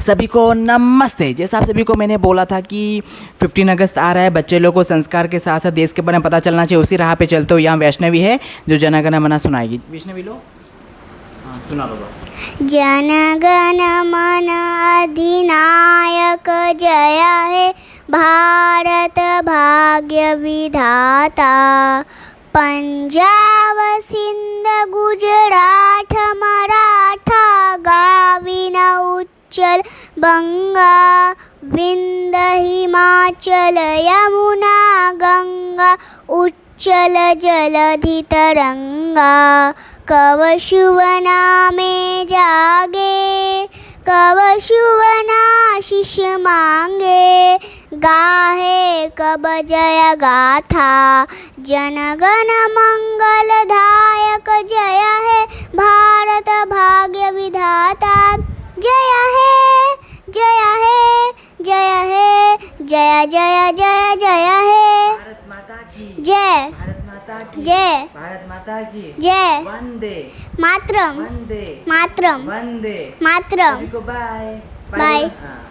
सभी को नमस्ते। जैसा आप सभी को मैंने बोला था कि 15 अगस्त आ रहा है, बच्चे लोगों को संस्कार के साथ साथ देश के बारे में पता चलना चाहिए। उसी राह पे चलते हो। यहाँ वैष्णवी है जो जनगण मन सुनाएगी। वैष्णवी लो, हाँ सुना लो। जनगण मन अधिनायक जय हे भारत भाग्य विधाता। पंजाब सिंध गुजरात मराठा गाविन उच्चल बंगा। विंद हिमाचल यमुना गंगा उच्चल जलधि तरंगा। कव शुभ नामे जागे कव शुभ आशीष मांगे। गाहे कब जय गाथा जनगण मंगलदायक जय है भारत भाग्य विधाता। जय है जय है जय है जय जय जय जय है। भारत माता की जय भारत माता की जय भारत माता की जय वंदे मातरम वंदे मातरम वंदे। मातरम। सभी को बाय बाय। हाँ।